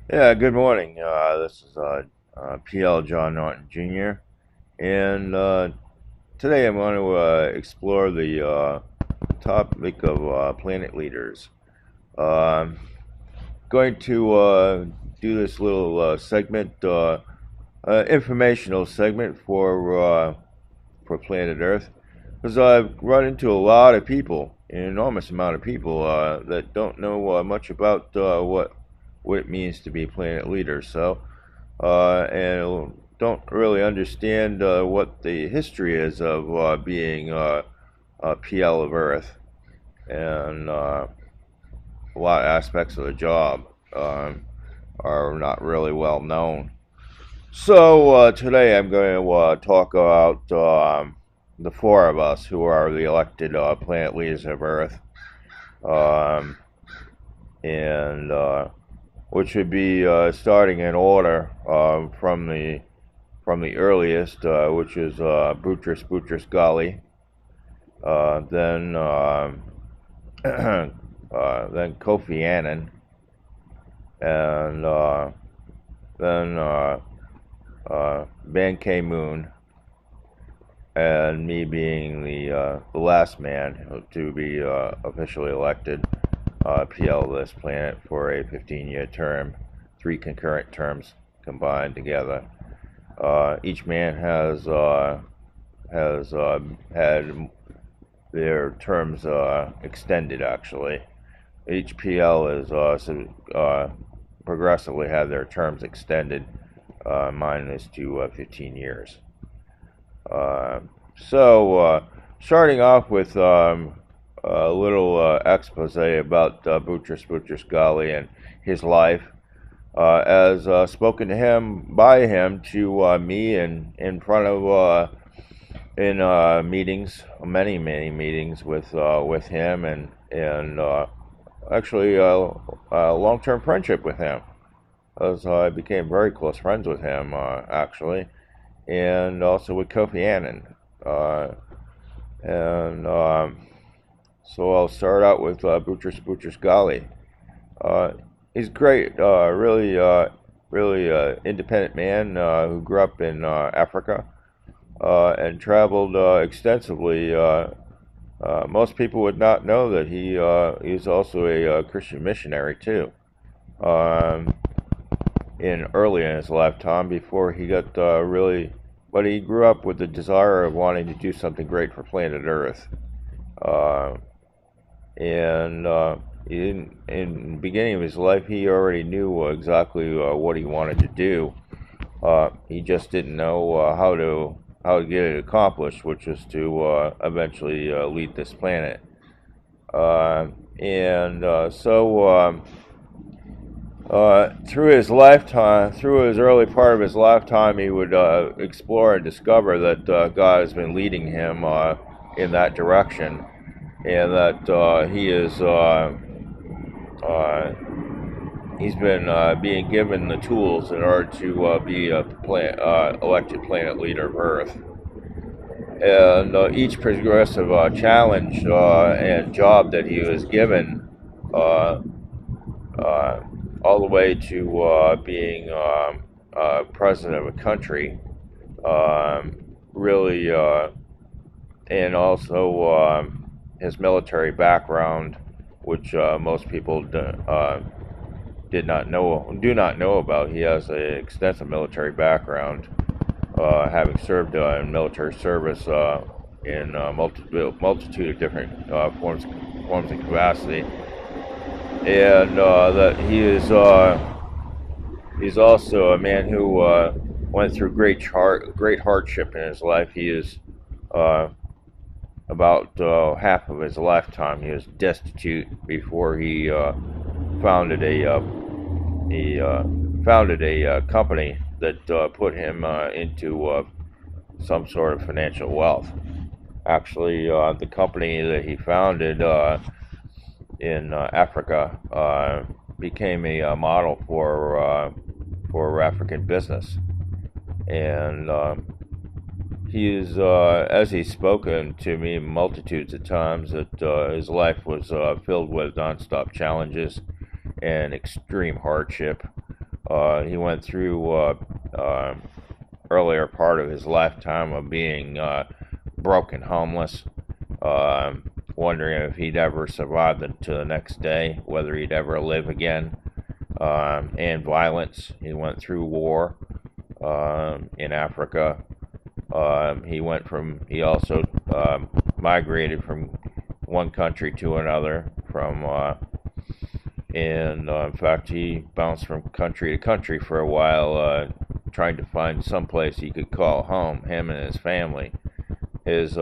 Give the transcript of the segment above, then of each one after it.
Yeah, good morning. This is PL John Norton Jr. And today I'm going to explore the topic of planet leaders. Um Going to do this little segment, informational segment for planet Earth, because I've run into a lot of people, an enormous amount of people that don't know much about what it means to be a planet leader. So and don't really understand what the history is of being a PL of Earth, and a lot of aspects of the job are not really well known. So today I'm going to talk about the four of us who are the elected planet leaders of Earth, um, and which would be starting in order from the earliest, which is Beauteous Ghali, then then Kofi Annan, and then Ban Ki-moon, and me being the last man to be officially elected PL of this planet for a 15-year term, three concurrent terms combined together. Each man has had their terms extended. Actually, each PL is progressively had their terms extended. Mine is to 15 years. Uh, so, starting off with a little expose about Beauteous Ghali and his life, as spoken to him by him to me in front of in meetings, many meetings with him, and actually a long-term friendship with him, as I became very close friends with him actually, and also with Kofi Annan. And So I'll start out with Beauteous Ghali. Uh, he's great, really independent man who grew up in Africa and traveled extensively. Most people would not know that he's also a Christian missionary too. Um, in early in his lifetime, before he got but he grew up with the desire of wanting to do something great for planet Earth. Uh, and in the beginning of his life, he already knew exactly what he wanted to do. He just didn't know how to get it accomplished, which was to eventually lead this planet. Uh, and so Through his lifetime, through his early part of his lifetime, he would explore and discover that God has been leading him in that direction, and that uh, he's been being given the tools in order to be a elected planet leader of Earth. And each progressive challenge and job that he was given, uh, uh, all the way to being president of a country, really, and also his military background, which most people do not know about. He has an extensive military background, having served in military service in multitude of different forms of capacity, and that he's also a man who went through great hardship in his life. He is uh, about half of his lifetime he was destitute before founded a uh, he founded a company that put him into some sort of financial wealth. Actually, the company that he founded in Africa became a model for African business, and he's as he's spoken to me multitudes of times that his life was filled with nonstop challenges and extreme hardship. He went through earlier part of his lifetime of being broke and homeless, wondering if he'd ever survive to the next day, whether he'd ever live again, and violence. He went through war in Africa. He also migrated from one country to another, and in fact, he bounced from country to country for a while, trying to find some place he could call home, him and his family. His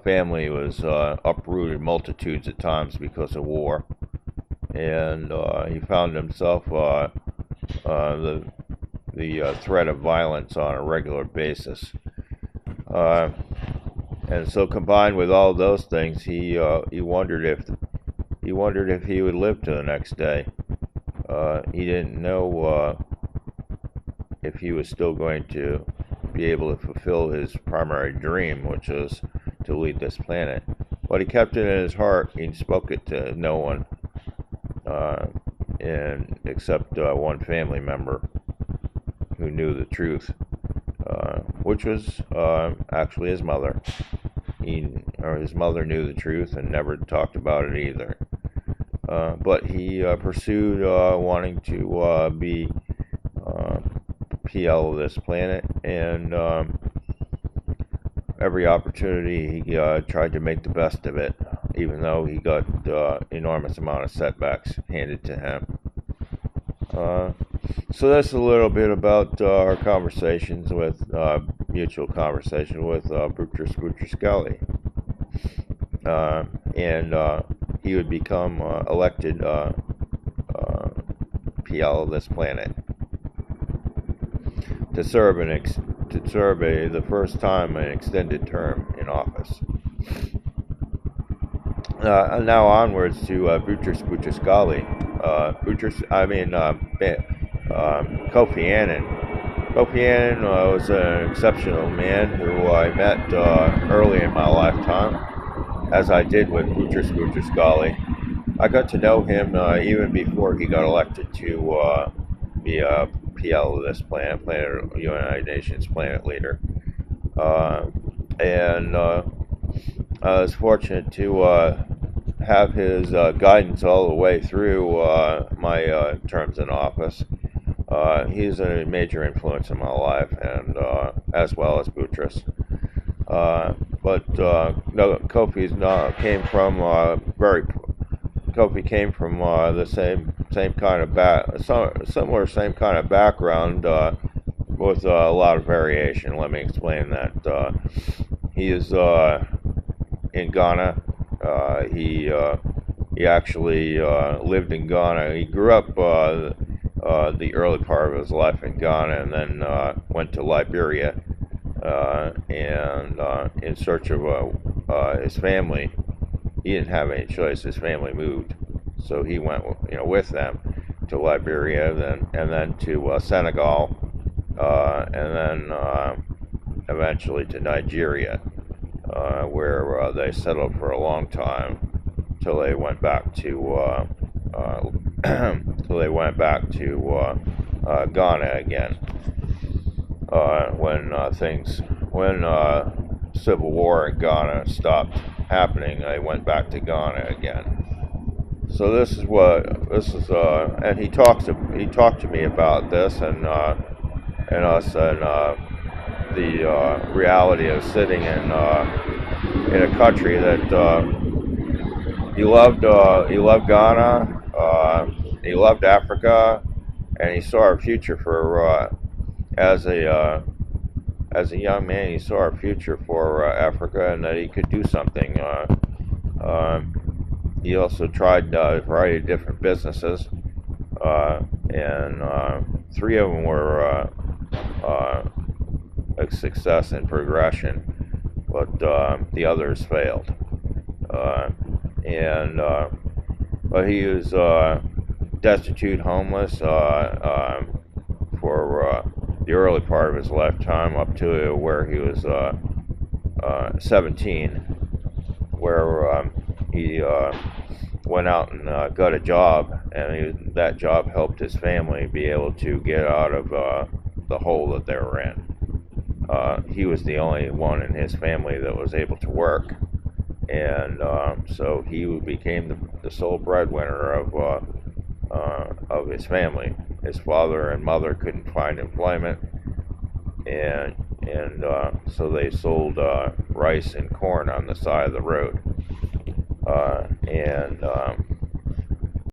family was uprooted multitudes of times because of war, and he found himself the threat of violence on a regular basis. And so, combined with all those things, he wondered if he would live to the next day. He didn't know if he was still going to be able to fulfill his primary dream, which was to lead this planet. But he kept it in his heart. He spoke it to no one, and except one family member who knew the truth, which was actually his mother. His mother knew the truth and never talked about it either. But he pursued wanting to be PL of this planet, and every opportunity he tried to make the best of it, even though he got enormous amount of setbacks handed to him. So that's a little bit about our conversations with mutual conversation with Beauteous Ghali, and he would become elected PL of this planet to serve the first time an extended term in office. And now onwards to Beauteous Ghali. Kofi Annan. Kofi Annan was an exceptional man who I met early in my lifetime, as I did with Beauteous Ghali. I got to know him even before he got elected to be a PL of this planet, United Nations planet leader. And I was fortunate to have his guidance all the way through my terms in office. He's a major influence in my life, and as well as Beauteous. But Kofi came from the same kind of similar same kind of background with a lot of variation. Let me explain that. He is in Ghana. He actually lived in Ghana. He grew up the early part of his life in Ghana, and then went to Liberia and in search of his family. He didn't have any choice. His family moved, so he went, with them to Liberia, and then to Senegal, and then eventually to Nigeria, where they settled for a long time till they went back to Ghana again. When civil war in Ghana stopped happening, they went back to Ghana again. So and he talked to me about this and us and the reality of sitting in a country that he loved Ghana, he loved Africa, and he saw a future for as a young man. He saw a future for Africa, and that he could do something. He also tried a variety of different businesses, and 3 of them were a success and progression, but the others failed. But he was destitute, homeless for the early part of his lifetime, up to where he was 17, where he went out and got a job, and that job helped his family be able to get out of the hole that they were in. He was the only one in his family that was able to work, and so he became the sole breadwinner of his family. His father and mother couldn't find employment, and so they sold rice and corn on the side of the road. And